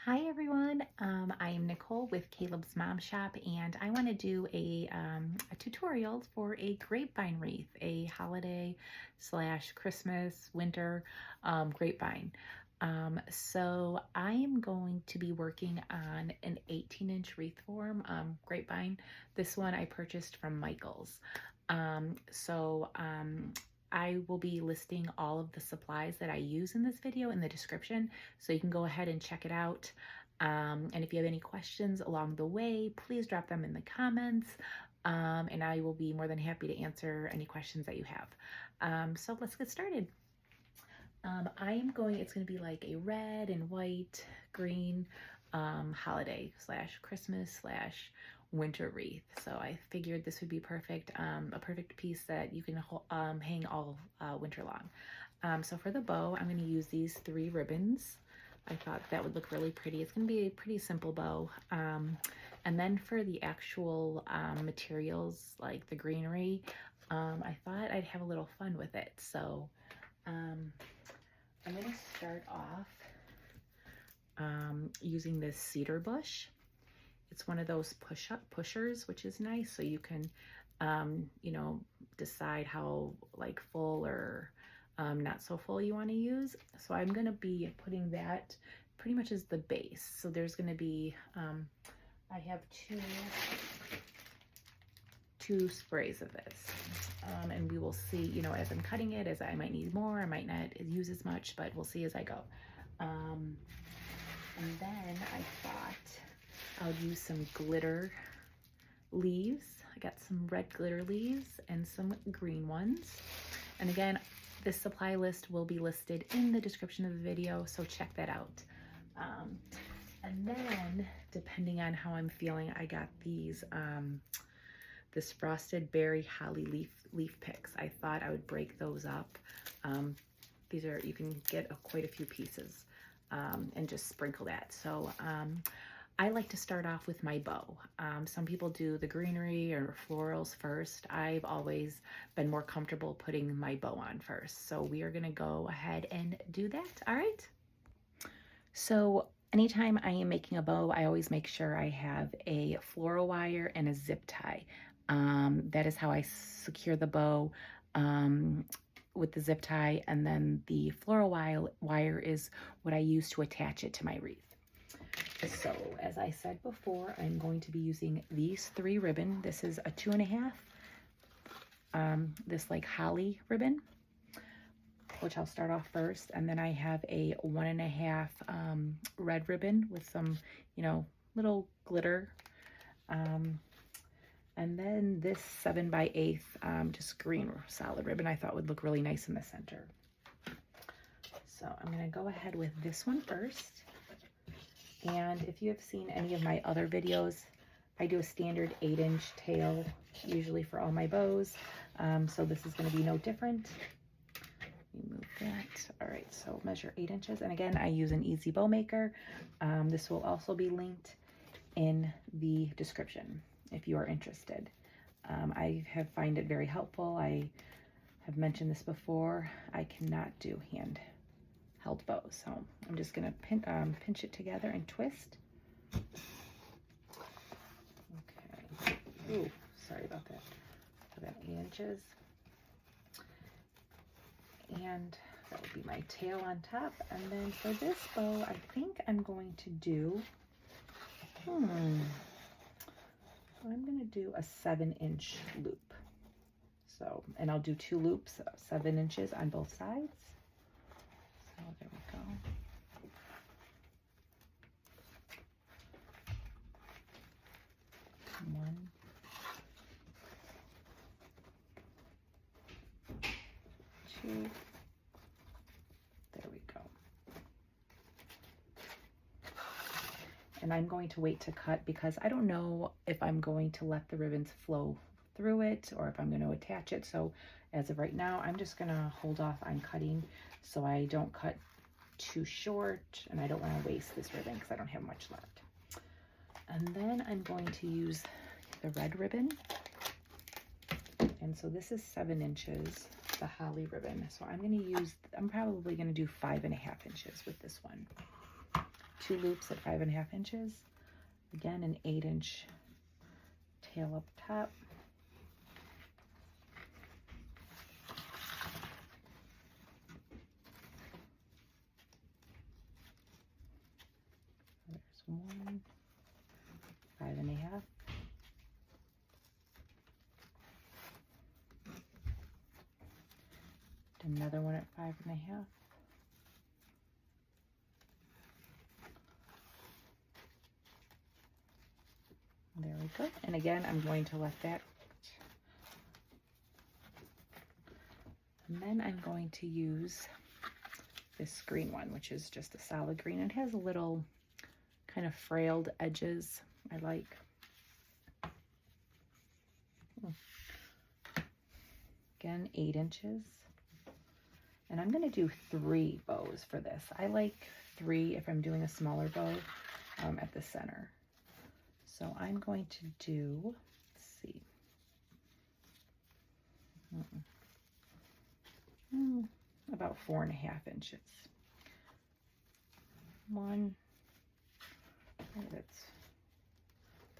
Hi everyone, I am Nicole with Caleb's Mom Shop, and I want to do a tutorial for a grapevine wreath, a holiday slash Christmas winter grapevine. So I am going to be working on an 18-inch wreath form grapevine. This one I purchased from Michael's. I will be listing all of the supplies that I use in this video in the description, so you can go ahead and check it out. And if you have any questions along the way, please drop them in the comments, and I will be more than happy to answer any questions that you have. So let's get started. It's going to be like a red and white, green holiday slash Christmas slash winter wreath. So I figured this would be perfect, a perfect piece that you can hang all winter long. So for the bow, I'm going to use these 3 ribbons. I thought that would look really pretty. It's going to be a pretty simple bow. And then for the actual materials, like the greenery, I thought I'd have a little fun with it. So I'm going to start off using this cedar bush. It's one of those pushers, which is nice. So you can, decide how like full or not so full you want to use. So I'm going to be putting that pretty much as the base. So there's going to be, I have two sprays of this. And we will see, as I'm cutting it, as I might need more, I might not use as much, but we'll see as I go. And then I thought I'll use some glitter leaves. I got some red glitter leaves and some green ones. And again, this supply list will be listed in the description of the video, so check that out. And then, depending on how I'm feeling, I got these this frosted berry holly leaf picks. I thought I would break those up. These are, you can get quite a few pieces and just sprinkle that. So I like to start off with my bow. Some people do the greenery or florals first. I've always been more comfortable putting my bow on first. So we are gonna go ahead and do that, all right? So anytime I am making a bow, I always make sure I have a floral wire and a zip tie. That is how I secure the bow with the zip tie, and then the floral wire is what I use to attach it to my wreath. So as I said before, I'm going to be using these 3 ribbon. This is a 2.5, this like holly ribbon, which I'll start off first. And then I have a 1.5 red ribbon with some, little glitter. And then this 7x8 just green solid ribbon I thought would look really nice in the center. So I'm gonna go ahead with this one first. And if you have seen any of my other videos, I do a standard 8-inch tail, usually for all my bows. So this is gonna be no different. Let me move that. All right, so measure 8 inches. And again, I use an easy bow maker. This will also be linked in the description if you are interested. I have find it very helpful. I have mentioned this before. I cannot do hand-held bows, so I'm just gonna pinch it together and twist. Okay. Ooh, sorry about that. About 8 inches. And that would be my tail on top. And then for this bow, I think I'm going to do, I'm going to do a 7-inch loop. So, and I'll do 2 loops, 7 inches on both sides. So there we go. One. 2. There we go. And I'm going to wait to cut because I don't know if I'm going to let the ribbons flow through it or if I'm going to attach it. So as of right now, I'm just going to hold off on cutting so I don't cut too short, and I don't want to waste this ribbon because I don't have much left. And then I'm going to use the red ribbon. And so this is 7 inches, the holly ribbon. So I'm probably going to do 5.5 inches with this one 2 loops at 5.5 inches. Again, an 8-inch tail up top. There's 1, 5.5. Another one at 5.5. There we go. And again, I'm going to let that. And then I'm going to use this green one, which is just a solid green. It has a little kind of frailed edges I like. Again, 8 inches. And I'm going to do 3 bows for this. I like 3 if I'm doing a smaller bow at the center. So I'm going to do, let's see, about 4.5 inches. 1, that's,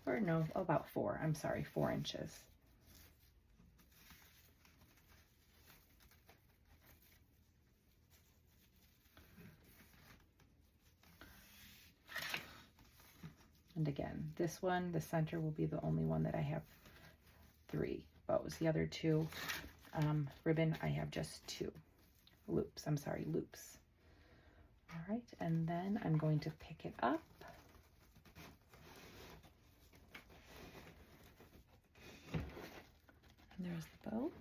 or no, about 4, I'm sorry, 4 inches. And again, this one, the center will be the only one that I have 3 bows. The other 2 ribbon, I have just 2 loops. I'm sorry, loops. All right, and then I'm going to pick it up. And there's the bow.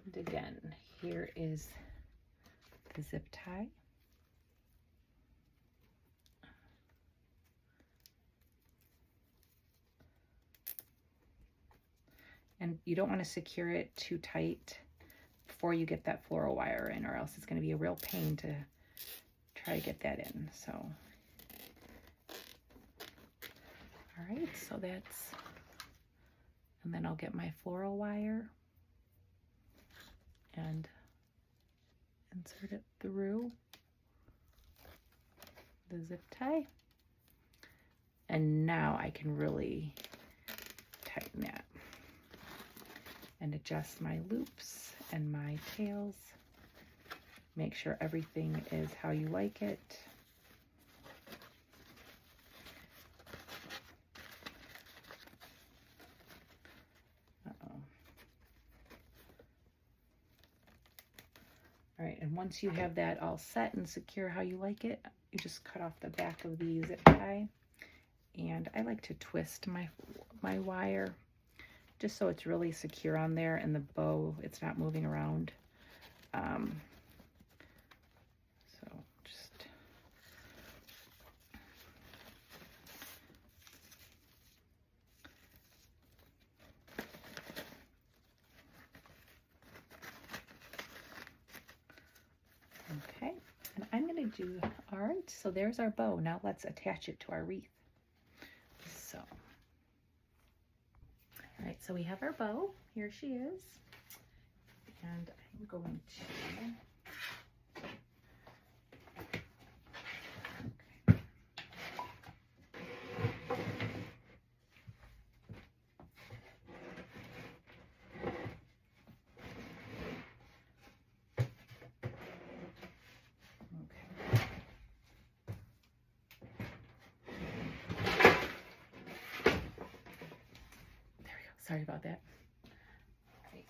And again, here is the zip tie. And you don't want to secure it too tight before you get that floral wire in, or else it's going to be a real pain to try to get that in. So, all right, so that's, and then I'll get my floral wire and insert it through the zip tie. And now I can really tighten that and adjust my loops and my tails. Make sure everything is how you like it. All right, and once you have that all set and secure how you like it, you just cut off the back of the zip tie. And I like to twist my wire just so it's really secure on there, and the bow, it's not moving around. So just okay, and I'm gonna do, all right, so there's our bow. Now let's attach it to our wreath. So all right, so we have our bow. Here she is. And I'm going to, okay. Sorry about that. Right.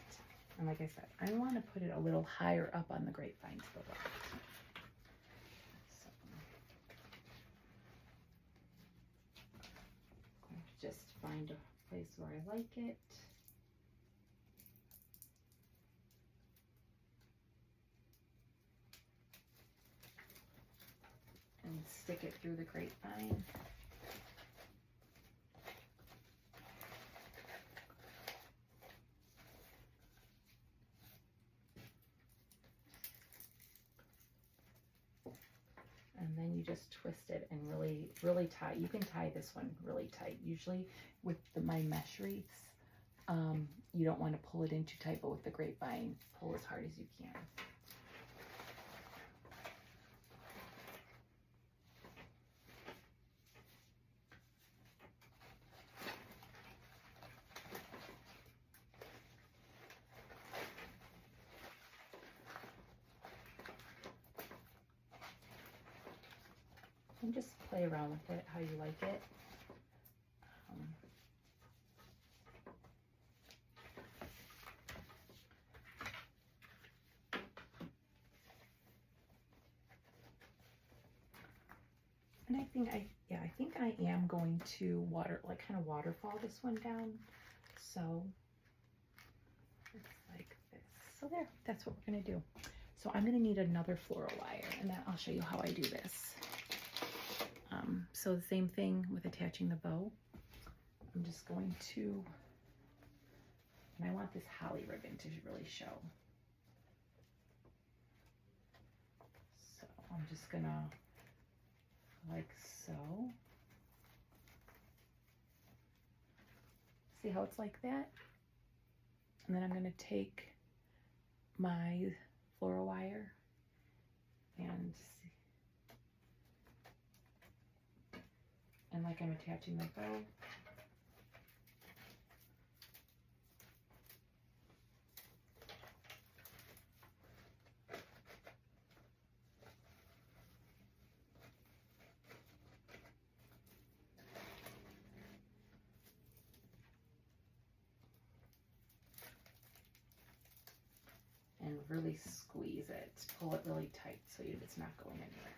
And like I said, I want to put it a little higher up on the grapevines below. So I'm going to just find a place where I like it. And stick it through the grapevine. And then you just twist it and really, really tie. You can tie this one really tight. Usually with my mesh wreaths, you don't want to pull it in too tight, but with the grapevine, pull as hard as you can. And just play around with it how you like it. And I think I am going to kind of waterfall this one down. So it's like this. So there, that's what we're gonna do. So I'm gonna need another floral wire, and then I'll show you how I do this. So the same thing with attaching the bow. I'm just going to, and I want this holly ribbon to really show. So I'm just gonna, like so. See how it's like that? And then I'm gonna take my floral wire and like I'm attaching the bow. And really squeeze it, pull it really tight so it's not going anywhere.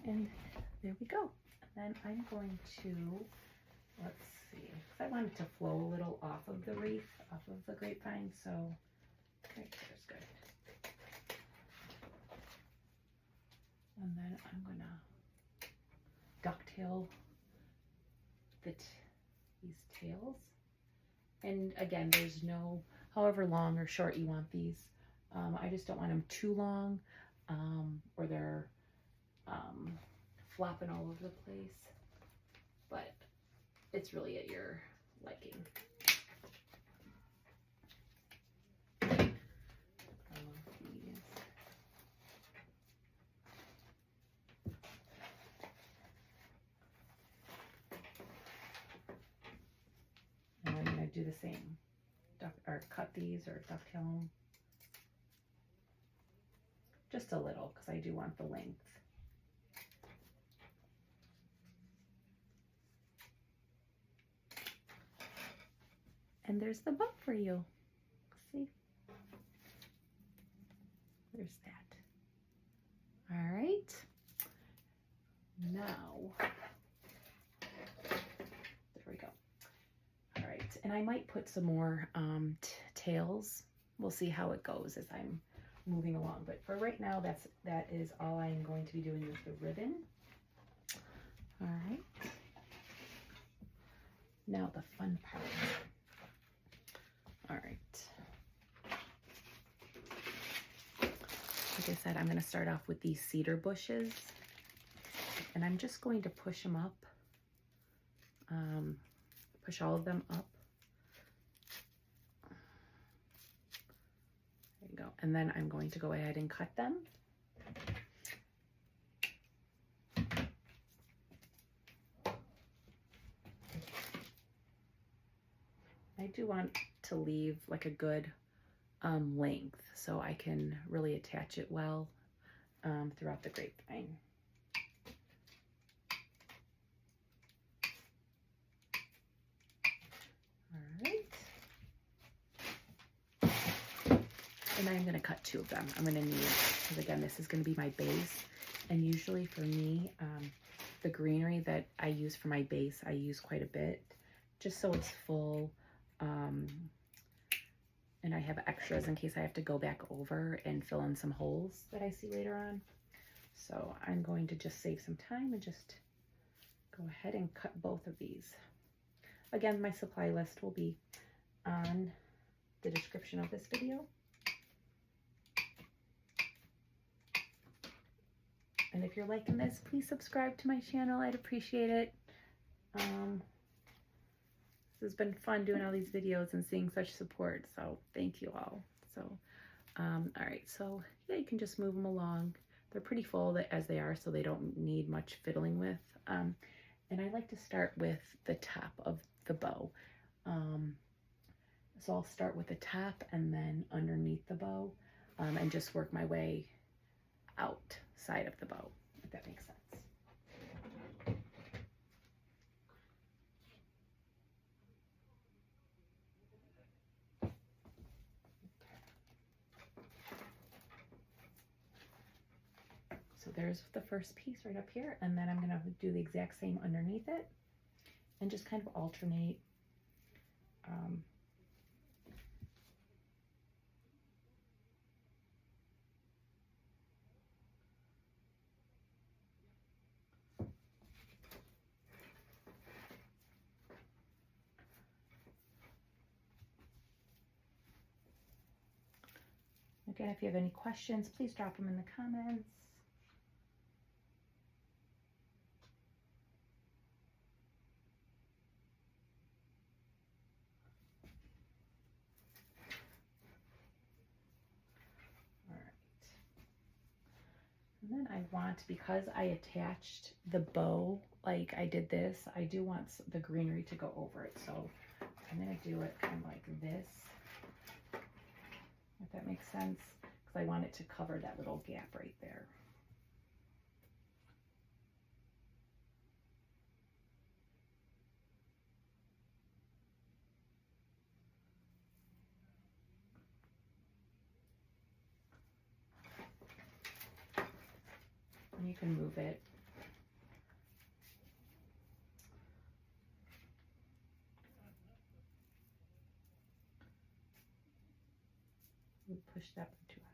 And there we go. And then I'm going to, let's see, because I want it to flow a little off of the wreath, off of the grapevine, so right there's good. And then I'm gonna ducktail these tails. And again, there's no, however long or short you want these. I just don't want them too long, or they're flopping all over the place, but it's really at your liking. And I'm going to do the same, or cut these or ducktail them just a little because I do want the length. And there's the bow for you. See? There's that. All right. Now, there we go. All right, and I might put some more tails. We'll see how it goes as I'm moving along. But for right now, that is all I'm going to be doing with the ribbon. All right. Now the fun part. All right. Like I said, I'm going to start off with these cedar bushes, and I'm just going to push them up, push all of them up. There you go. And then I'm going to go ahead and cut them. I do want to leave like a good length so I can really attach it well throughout the grapevine. All right. And I'm going to cut 2 of them. I'm going to need, because again, this is going to be my base. And usually for me, the greenery that I use for my base, I use quite a bit just so it's full. And I have extras in case I have to go back over and fill in some holes that I see later on. So I'm going to just save some time and just go ahead and cut both of these. Again, my supply list will be on the description of this video. And if you're liking this, please subscribe to my channel. I'd appreciate it. This has been fun doing all these videos and seeing such support, so thank you all. So all right, so yeah, you can just move them along. They're pretty full as they are, so they don't need much fiddling with. And I like to start with the top of the bow. So I'll start with the top and then underneath the bow, and just work my way outside of the bow, if that makes sense. So there's the first piece right up here, and then I'm going to do the exact same underneath it and just kind of alternate. Again, if you have any questions, please drop them in the comments. And then I want, because I attached the bow, like I did this, I do want the greenery to go over it. So I'm going to do it kind of like this, if that makes sense, because I want it to cover that little gap right there. And you can move it. Push that too high.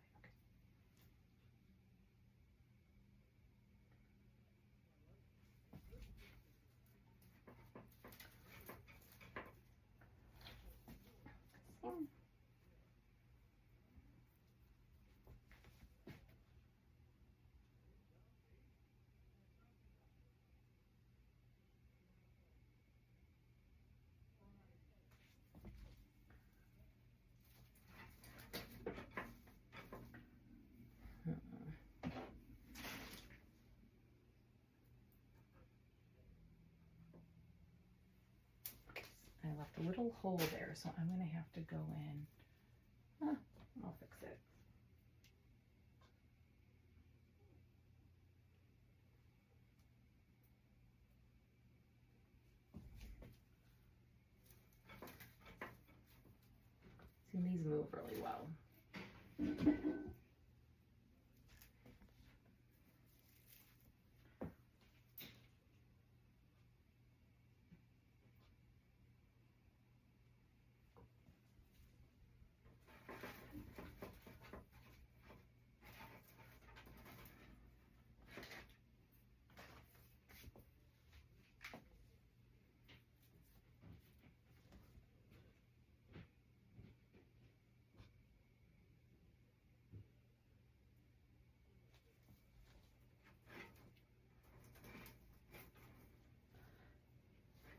Okay. I left a little hole there, so I'm going to have to go in. I'll fix it. See, these move really well.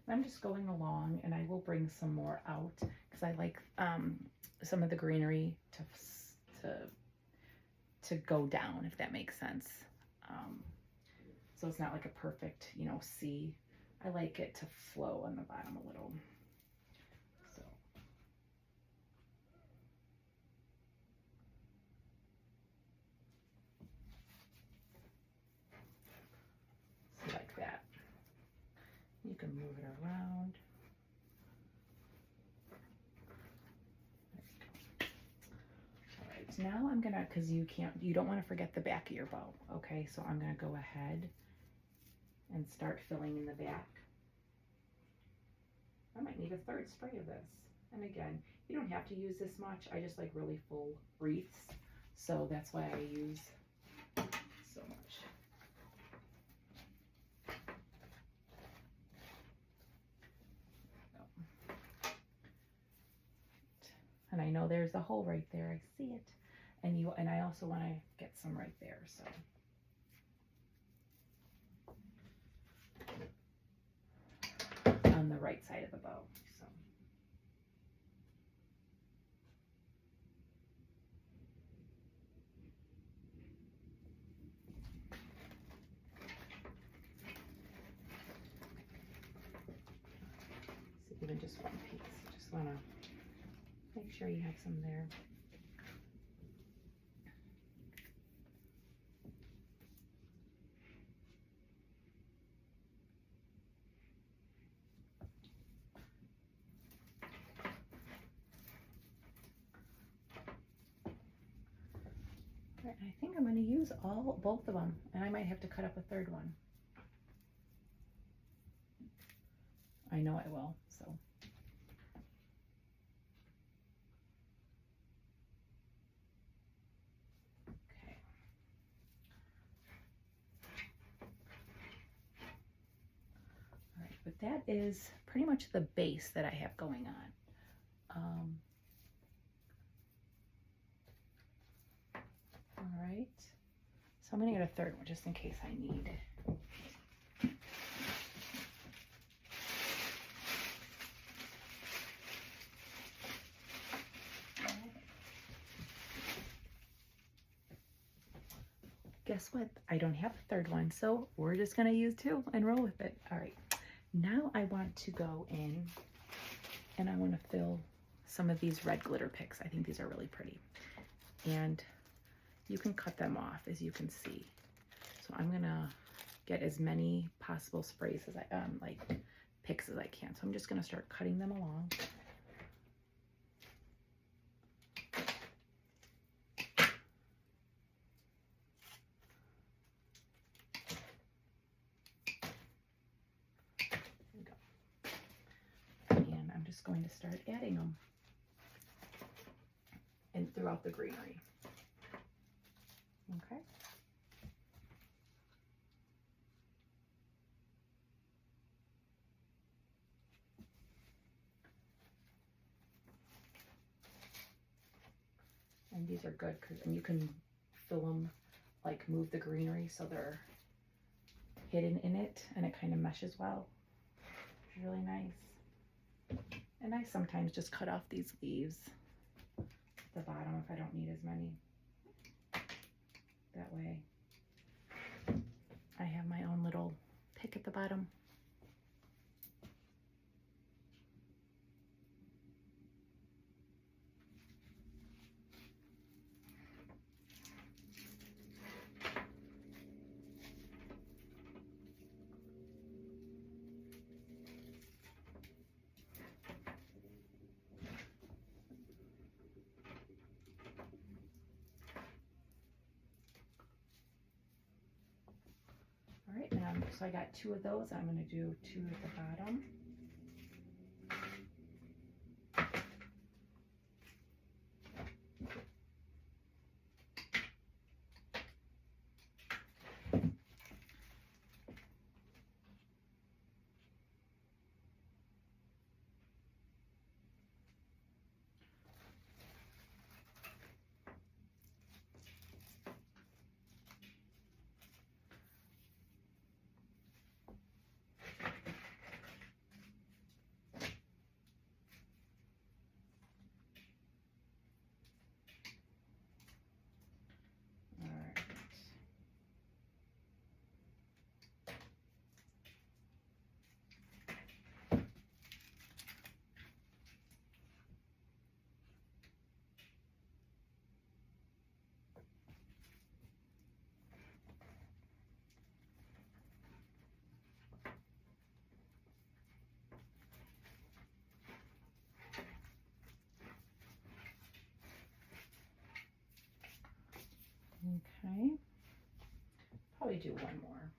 I'm just going along, and I will bring some more out because I like some of the greenery to go down, if that makes sense. So it's not like a perfect, you know, C. I like it to flow on the bottom a little. So. Like that. You can move it around. All right, now I'm gonna, because you don't want to forget the back of your bow, okay? So I'm gonna go ahead and start filling in the back. I might need a third spray of this. And again, you don't have to use this much. I just like really full wreaths, so that's why I use so much. And I know there's a hole right there. I see it. And I also want to get some right there. So on the right side of the bow. So even just one piece. Just want to make sure you have some there. I think I'm going to use both of them, and I might have to cut up a third one. I know I will, so. Okay. All right, but that is pretty much the base that I have going on. All right, so I'm gonna get a third one just in case I need. Guess what? I don't have a third one, so we're just gonna use two and roll with it. All right, now I want to go in and I want to fill some of these red glitter picks. I think these are really pretty. And you can cut them off, as you can see. So I'm gonna get as many possible sprays as I like picks as I can. So I'm just gonna start cutting them along. There we go. And I'm just going to start adding them and throughout the greenery. Okay. And these are good because you can fill them, like move the greenery so they're hidden in it and it kind of meshes well. It's really nice. And I sometimes just cut off these leaves at the bottom if I don't need as many. That way I have my own little pick at the bottom. All right, so I got two of those. I'm going to do two at the bottom. Okay, probably do one more.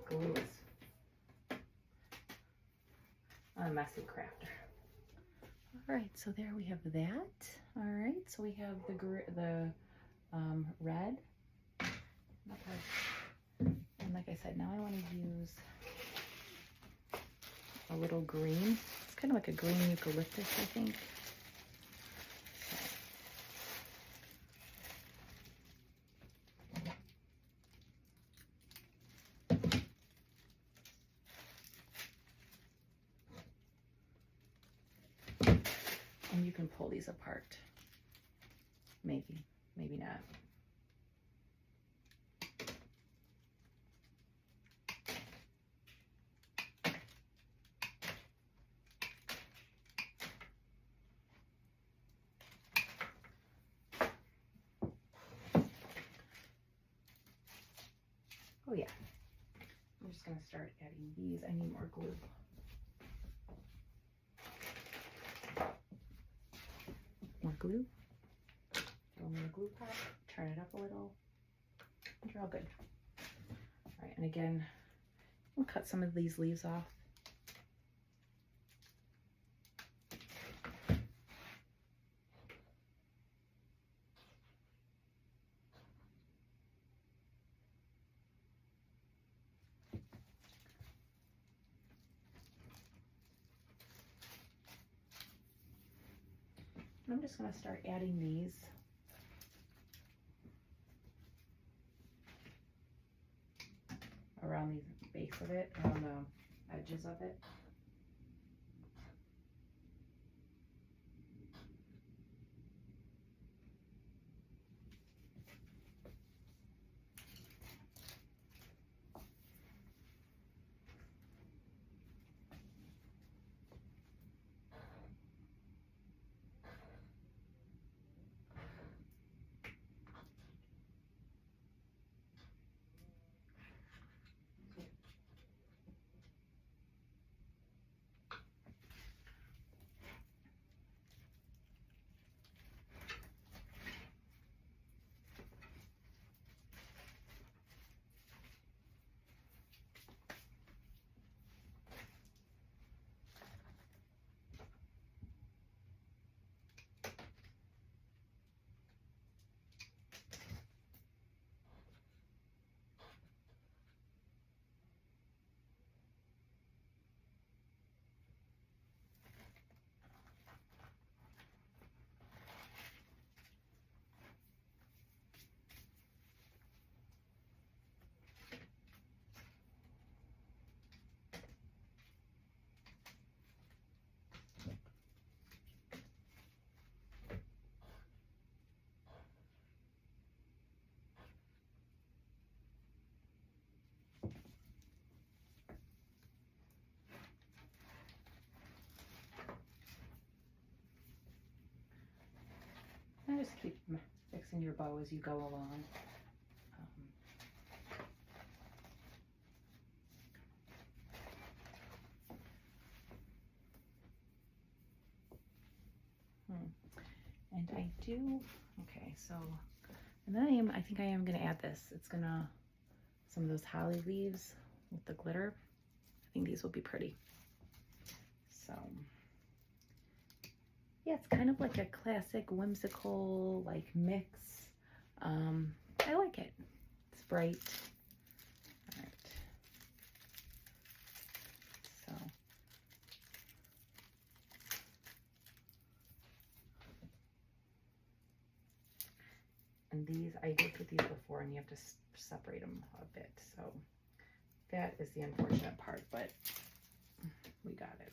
Glue is a messy crafter. All right, so there we have that. All right, so we have the red. I said, now I want to use a little green. It's kind of like a green eucalyptus, I think. And you can pull these apart. Maybe, maybe not. Oh yeah, I'm just gonna start adding these. I need more glue. More glue. Throw in the glue pot, turn it up a little, and you're all good. All right, and again, we'll cut some of these leaves off. And I'm just going to start adding these. Around the base of it, around the edges of it. And just keep fixing your bow as you go along. And I do, okay, so, and then I think I am gonna add this. It's gonna, some of those holly leaves with the glitter. I think these will be pretty. So, yeah, it's kind of like a classic whimsical, like, mix. I like it. It's bright. All right. So. And these, I worked with these before, and you have to separate them a bit. So that is the unfortunate part, but we got it.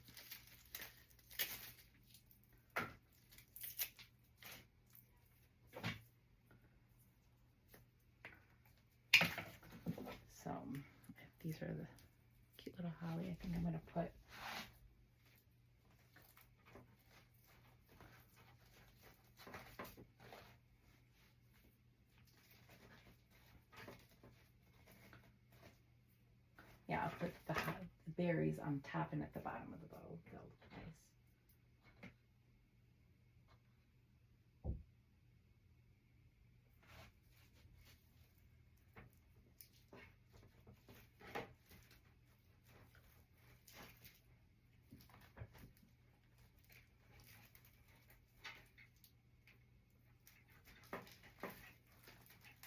So these are the cute little holly. I think I'm going to put I'll put the berries on top and at the bottom of the bow. They'll look nice.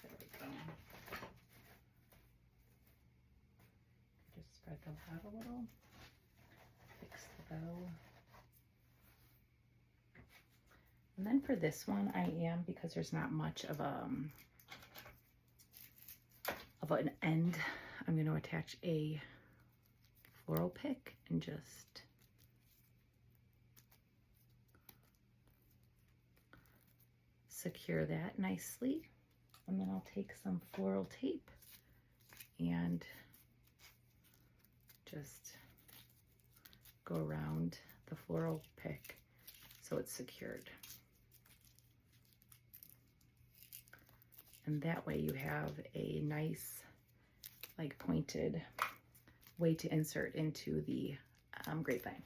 There we go. the bow a little, fix the bow. And then for this one, I am, because there's not much of an end, I'm going to attach a floral pick and just secure that nicely. And then I'll take some floral tape and just go around the floral pick so it's secured. And that way you have a nice, like, pointed way to insert into the grapevine.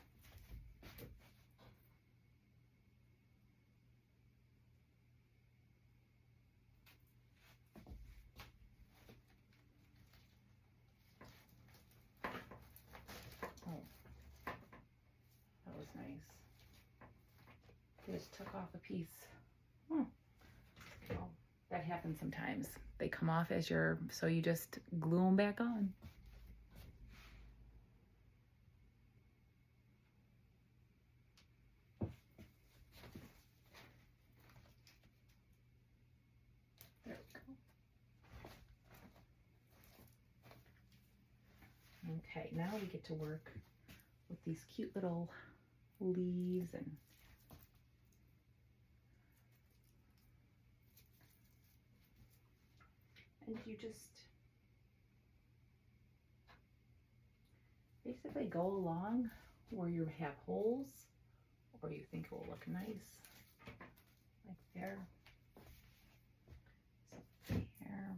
Oh, that was nice. They just took off a piece. Oh, that happens sometimes. They come off as so you just glue them back on. There we go. Okay, now we get to work with these cute little leaves and you just basically go along where you have holes or you think it will look nice, like there, so here.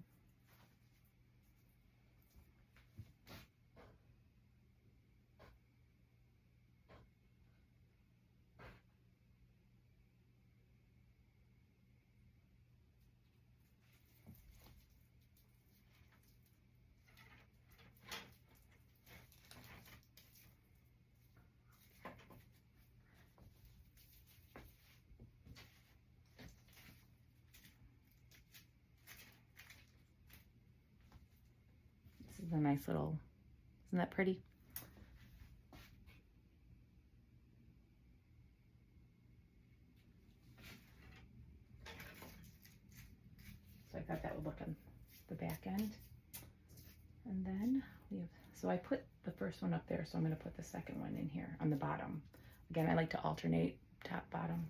This is a nice little, isn't that pretty? So I thought that would look on the back end. And then we have, so I put the first one up there, so I'm going to put the second one in here on the bottom. Again, I like to alternate top, bottom.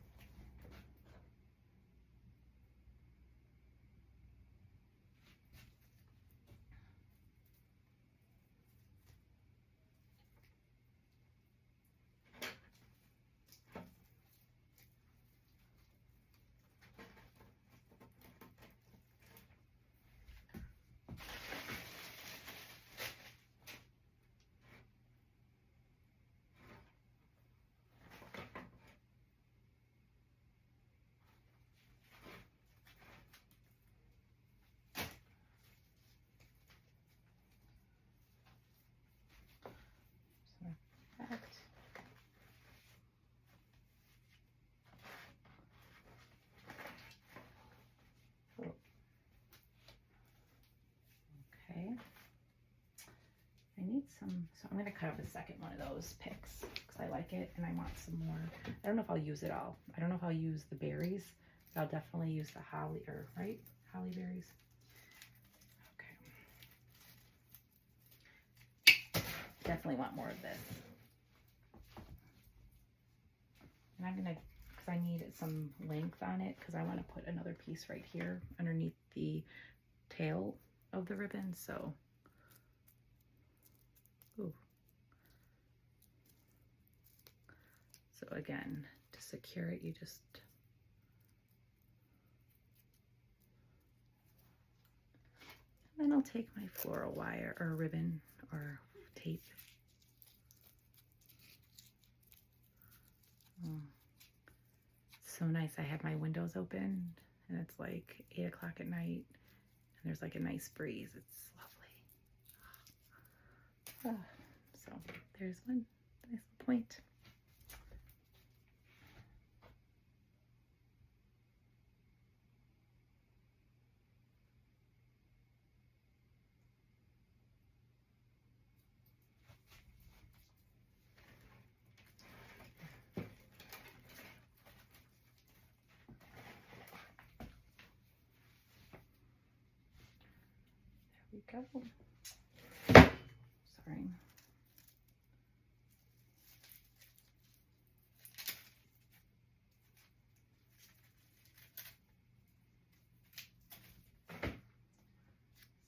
Okay, I need some, so I'm going to cut up a second one of those picks because I like it and I want some more. I don't know if I'll use it all. I don't know if I'll use the berries, but I'll definitely use the holly, or right, holly berries. Okay, definitely want more of this. And I'm going to, because I need some length on it, because I want to put another piece right here underneath the tail of the ribbon, so ooh. So again, to secure it, you just and then I'll take my floral wire or ribbon or tape. Oh, so nice. I have my windows open and it's like 8 o'clock at night and there's like a nice breeze. It's lovely. Oh, so there's one nice point. we go. Sorry.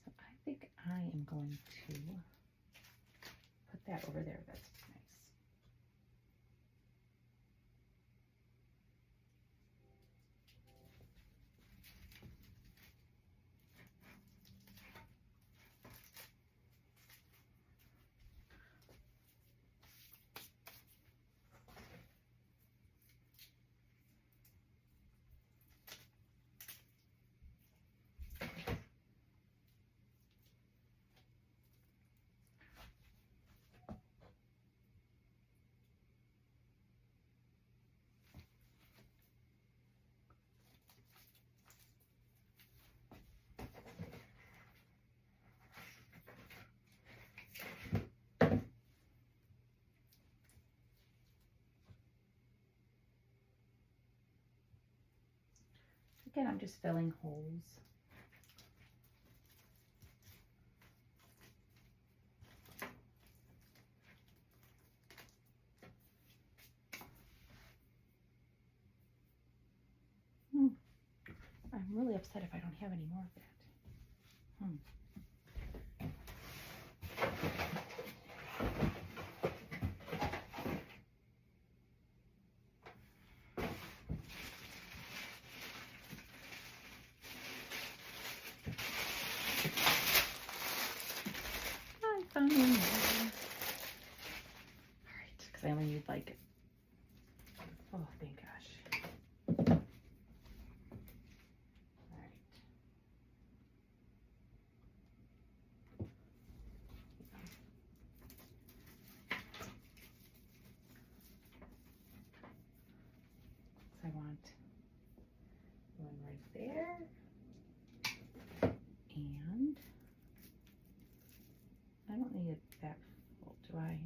So I think I am going to put that over there. That's nice. Again, I'm just filling holes. I'm really upset if I don't have any more of that. I found one more. Alright, because I only need like, oh, thank gosh. Alright. So I want one right there. And I don't need it that full, do I? No.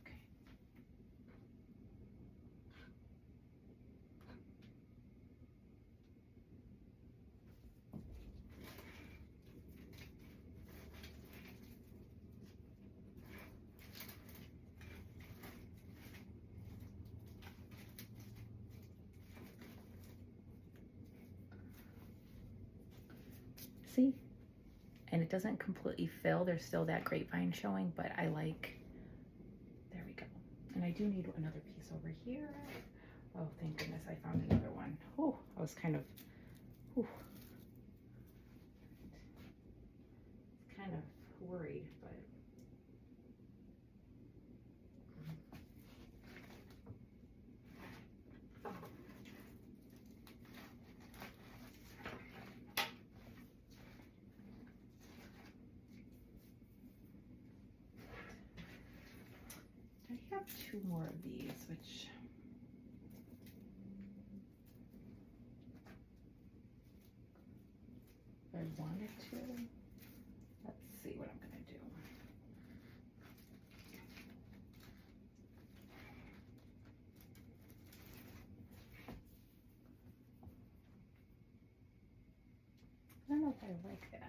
Okay. See? And it doesn't completely fill. There's still that grapevine showing, but I like, there we go. And I do need another piece over here. Oh, thank goodness I found another one. Oh, I was kind of, worried, but. I have two more of these, which if I wanted to, let's see what I'm gonna do. I don't know if I like that.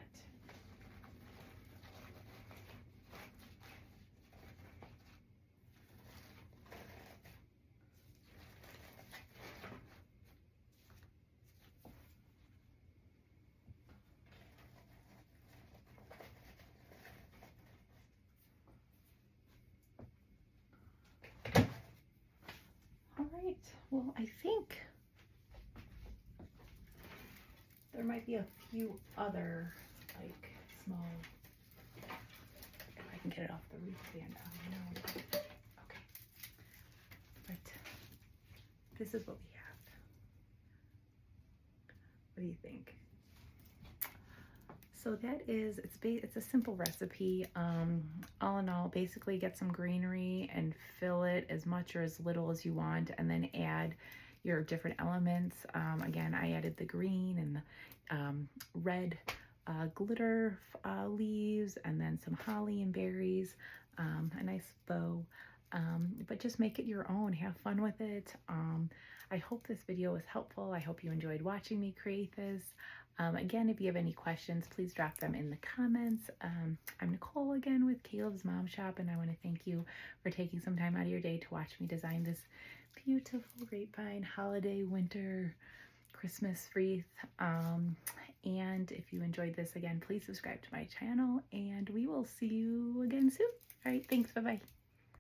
All right, well, I think there might be a few other, like, small, I can get it off the wreath stand. Oh, no. Okay. But this is what we have. What do you think? So that is, it's a simple recipe. All in all, basically get some greenery and fill it as much or as little as you want, and then add your different elements. Again, I added the green and the red glitter leaves, and then some holly and berries, a nice bow. But just make it your own. Have fun with it. I hope this video was helpful. I hope you enjoyed watching me create this. Again, if you have any questions, please drop them in the comments. I'm Nicole again with Caleb's Mom Shop, and I want to thank you for taking some time out of your day to watch me design this beautiful grapevine holiday winter Christmas wreath. And if you enjoyed this, again, please subscribe to my channel, and we will see you again soon. All right, thanks. Bye-bye.